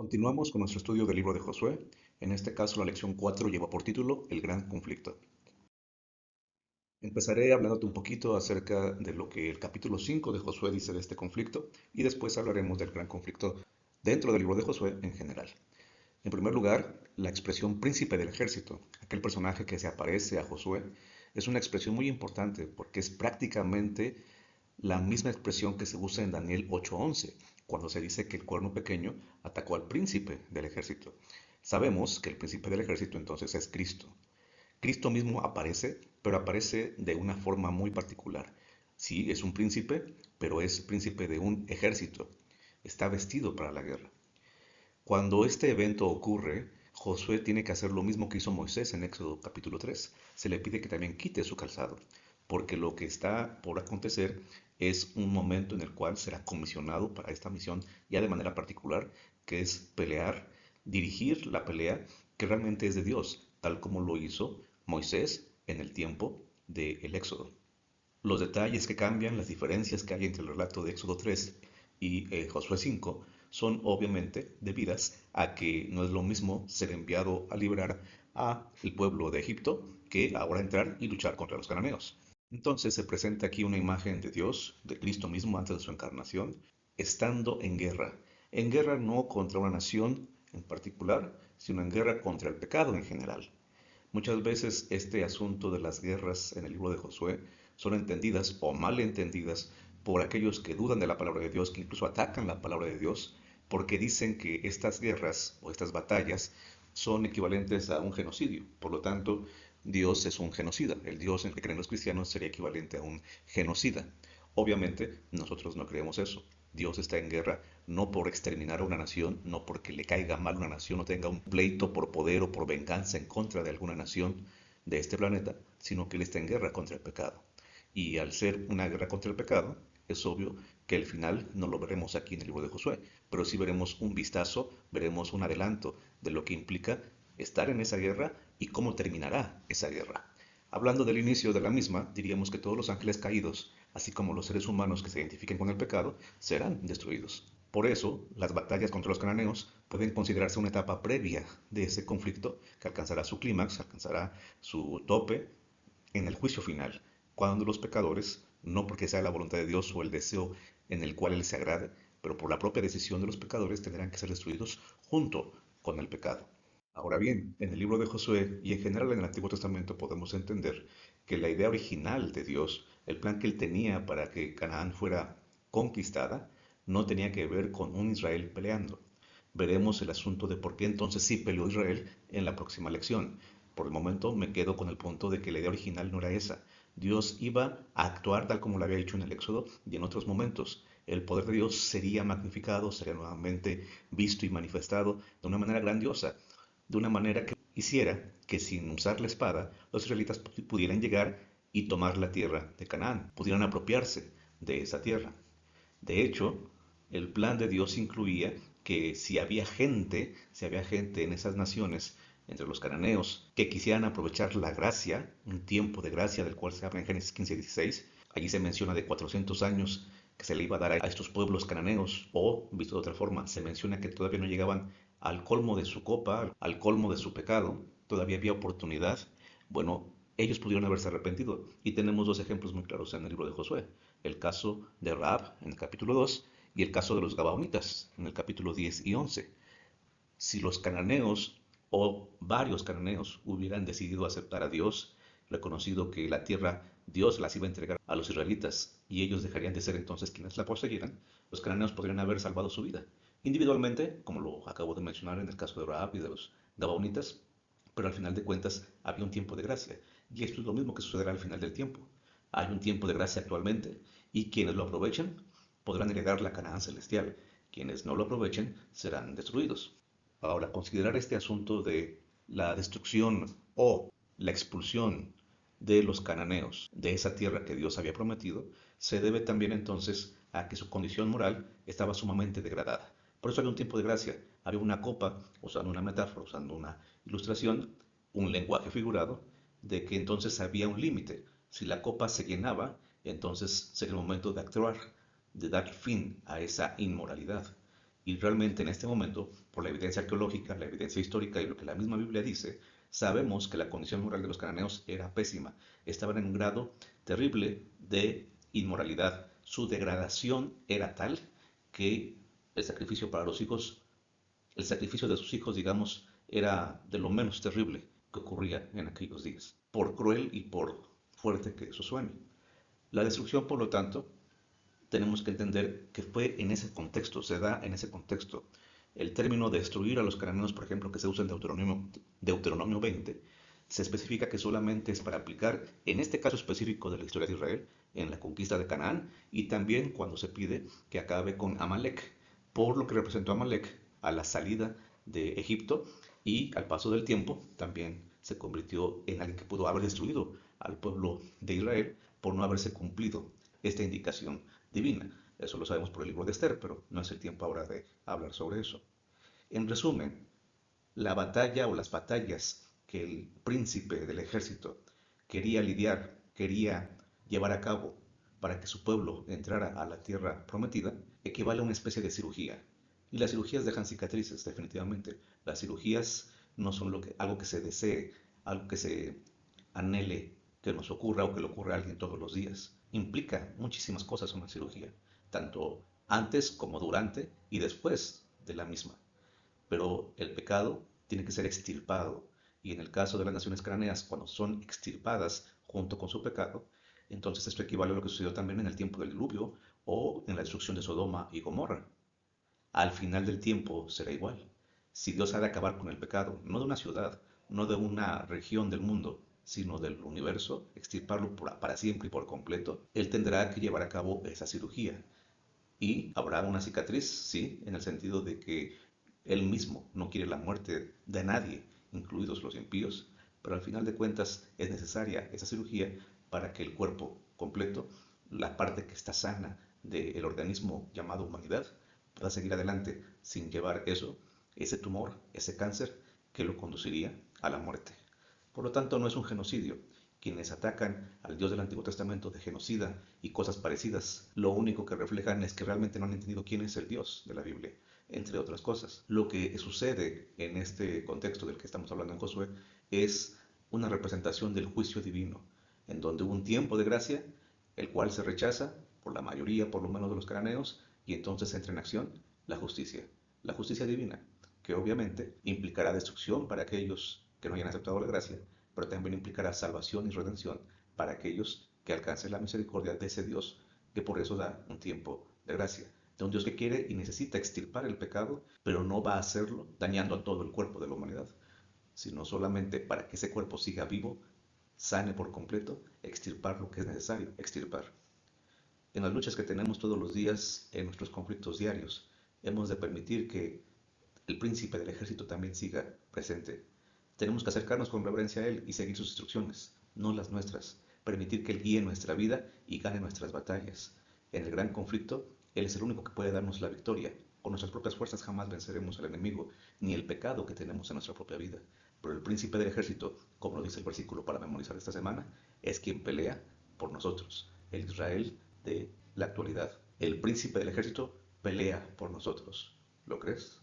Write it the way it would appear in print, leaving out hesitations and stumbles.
Continuamos con nuestro estudio del libro de Josué. En este caso, la lección 4 lleva por título El gran conflicto. Empezaré hablándote un poquito acerca de lo que el capítulo 5 de Josué dice de este conflicto y después hablaremos del gran conflicto dentro del libro de Josué en general. En primer lugar, la expresión príncipe del ejército, aquel personaje que se aparece a Josué, es una expresión muy importante porque es prácticamente la misma expresión que se usa en Daniel 8:11, cuando se dice que el cuerno pequeño atacó al príncipe del ejército. Sabemos que el príncipe del ejército entonces es Cristo. Cristo mismo aparece, pero aparece de una forma muy particular. Sí, es un príncipe, pero es príncipe de un ejército. Está vestido para la guerra. Cuando este evento ocurre, Josué tiene que hacer lo mismo que hizo Moisés en Éxodo capítulo 3. Se le pide que también quite su calzado, porque lo que está por acontecer es un momento en el cual será comisionado para esta misión ya de manera particular, que es pelear, dirigir la pelea que realmente es de Dios, tal como lo hizo Moisés en el tiempo del Éxodo. Los detalles que cambian, las diferencias que hay entre el relato de Éxodo 3 y Josué 5 son obviamente debidas a que no es lo mismo ser enviado a librar a el pueblo de Egipto que ahora entrar y luchar contra los cananeos. Entonces se presenta aquí una imagen de Dios, de Cristo mismo antes de su encarnación, estando en guerra no contra una nación en particular, sino en guerra contra el pecado en general. Muchas veces este asunto de las guerras en el libro de Josué son entendidas o mal entendidas por aquellos que dudan de la palabra de Dios, que incluso atacan la palabra de Dios, porque dicen que estas guerras o estas batallas son equivalentes a un genocidio. Por lo tanto, Dios es un genocida. El Dios en el que creen los cristianos sería equivalente a un genocida. Obviamente, nosotros no creemos eso. Dios está en guerra no por exterminar a una nación, no porque le caiga mal a una nación o tenga un pleito por poder o por venganza en contra de alguna nación de este planeta, sino que Él está en guerra contra el pecado. Y al ser una guerra contra el pecado, es obvio que el final no lo veremos aquí en el libro de Josué, pero sí veremos un vistazo, veremos un adelanto de lo que implica estar en esa guerra y cómo terminará esa guerra. Hablando del inicio de la misma, diríamos que todos los ángeles caídos, así como los seres humanos que se identifiquen con el pecado, serán destruidos. Por eso, las batallas contra los cananeos pueden considerarse una etapa previa de ese conflicto que alcanzará su clímax, alcanzará su tope en el juicio final, cuando los pecadores, no porque sea la voluntad de Dios o el deseo en el cual Él se agrade, pero por la propia decisión de los pecadores tendrán que ser destruidos junto con el pecado. Ahora bien, en el libro de Josué y en general en el Antiguo Testamento podemos entender que la idea original de Dios, el plan que Él tenía para que Canaán fuera conquistada, no tenía que ver con un Israel peleando. Veremos el asunto de por qué entonces sí peleó Israel en la próxima lección. Por el momento me quedo con el punto de que la idea original no era esa. Dios iba a actuar tal como lo había hecho en el Éxodo y en otros momentos. El poder de Dios sería magnificado, sería nuevamente visto y manifestado de una manera grandiosa, de una manera que hiciera que sin usar la espada los israelitas pudieran llegar y tomar la tierra de Canaán, pudieran apropiarse de esa tierra. De hecho, el plan de Dios incluía que si había gente en esas naciones, entre los cananeos, que quisieran aprovechar la gracia, un tiempo de gracia del cual se habla en Génesis 15:16, allí se menciona de 400 años que se le iba a dar a estos pueblos cananeos, o, visto de otra forma, se menciona que todavía no llegaban al colmo de su copa, al colmo de su pecado, todavía había oportunidad. Bueno, ellos pudieron haberse arrepentido. Y tenemos dos ejemplos muy claros en el libro de Josué. El caso de Rahab en el capítulo 2 y el caso de los Gabaonitas en el capítulo 10 y 11. Si los cananeos o varios cananeos hubieran decidido aceptar a Dios, reconocido que la tierra Dios las iba a entregar a los israelitas y ellos dejarían de ser entonces quienes la poseyeran, los cananeos podrían haber salvado su vida. Individualmente, como lo acabo de mencionar en el caso de Rahab y de los Gabaonitas, pero al final de cuentas había un tiempo de gracia. Y esto es lo mismo que sucederá al final del tiempo. Hay un tiempo de gracia actualmente y quienes lo aprovechen podrán heredar la Canaán celestial. Quienes no lo aprovechen serán destruidos. Ahora, considerar este asunto de la destrucción o la expulsión de los cananeos de esa tierra que Dios había prometido, se debe también entonces a que su condición moral estaba sumamente degradada. Por eso había un tiempo de gracia, había una copa, usando una metáfora, usando una ilustración, un lenguaje figurado, de que entonces había un límite. Si la copa se llenaba, entonces sería el momento de actuar, de dar fin a esa inmoralidad. Y realmente en este momento, por la evidencia arqueológica, la evidencia histórica y lo que la misma Biblia dice, sabemos que la condición moral de los cananeos era pésima. Estaban en un grado terrible de inmoralidad. Su degradación era tal que el sacrificio para los hijos, el sacrificio de sus hijos, digamos, era de lo menos terrible que ocurría en aquellos días, por cruel y por fuerte que eso suene. La destrucción, por lo tanto, tenemos que entender que fue en ese contexto, se da en ese contexto. El término destruir a los cananeos, por ejemplo, que se usa en Deuteronomio 20, se especifica que solamente es para aplicar, en este caso específico de la historia de Israel, en la conquista de Canaán, y también cuando se pide que acabe con Amalek, por lo que representó Amalek a la salida de Egipto y al paso del tiempo también se convirtió en alguien que pudo haber destruido al pueblo de Israel por no haberse cumplido esta indicación divina. Eso lo sabemos por el libro de Esther, pero no es el tiempo ahora de hablar sobre eso. En resumen, la batalla o las batallas que el príncipe del ejército quería lidiar, quería llevar a cabo para que su pueblo entrara a la tierra prometida, equivale a una especie de cirugía. Y las cirugías dejan cicatrices, definitivamente. Las cirugías no son algo que se desee, algo que se anhele que nos ocurra o que le ocurra a alguien todos los días. Implica muchísimas cosas una cirugía, tanto antes como durante y después de la misma. Pero el pecado tiene que ser extirpado. Y en el caso de las naciones cananeas, cuando son extirpadas junto con su pecado, entonces esto equivale a lo que sucedió también en el tiempo del diluvio o en la destrucción de Sodoma y Gomorra. Al final del tiempo será igual. Si Dios ha de acabar con el pecado, no de una ciudad, no de una región del mundo, sino del universo, extirparlo para siempre y por completo, Él tendrá que llevar a cabo esa cirugía. Y habrá una cicatriz, sí, en el sentido de que Él mismo no quiere la muerte de nadie, incluidos los impíos, pero al final de cuentas es necesaria esa cirugía para que el cuerpo completo, la parte que está sana del organismo llamado humanidad, pueda seguir adelante sin llevar eso, ese tumor, ese cáncer que lo conduciría a la muerte. Por lo tanto, no es un genocidio. Quienes atacan al Dios del Antiguo Testamento de genocida y cosas parecidas, lo único que reflejan es que realmente no han entendido quién es el Dios de la Biblia, entre otras cosas. Lo que sucede en este contexto del que estamos hablando en Josué es una representación del juicio divino, en donde hubo un tiempo de gracia, el cual se rechaza por la mayoría, por lo menos de los cananeos, y entonces entra en acción la justicia divina, que obviamente implicará destrucción para aquellos que no hayan aceptado la gracia, pero también implicará salvación y redención para aquellos que alcancen la misericordia de ese Dios que por eso da un tiempo de gracia. De un Dios que quiere y necesita extirpar el pecado, pero no va a hacerlo dañando a todo el cuerpo de la humanidad, sino solamente para que ese cuerpo siga vivo, sane por completo, extirpar lo que es necesario extirpar. En las luchas que tenemos todos los días, en nuestros conflictos diarios, hemos de permitir que el príncipe del ejército también siga presente. Tenemos que acercarnos con reverencia a Él y seguir sus instrucciones, no las nuestras. Permitir que Él guíe nuestra vida y gane nuestras batallas. En el gran conflicto, Él es el único que puede darnos la victoria. Con nuestras propias fuerzas jamás venceremos al enemigo, ni el pecado que tenemos en nuestra propia vida. Pero el príncipe del ejército, como lo dice el versículo para memorizar esta semana, es quien pelea por nosotros. El Israel de la actualidad. El príncipe del ejército pelea por nosotros. ¿Lo crees?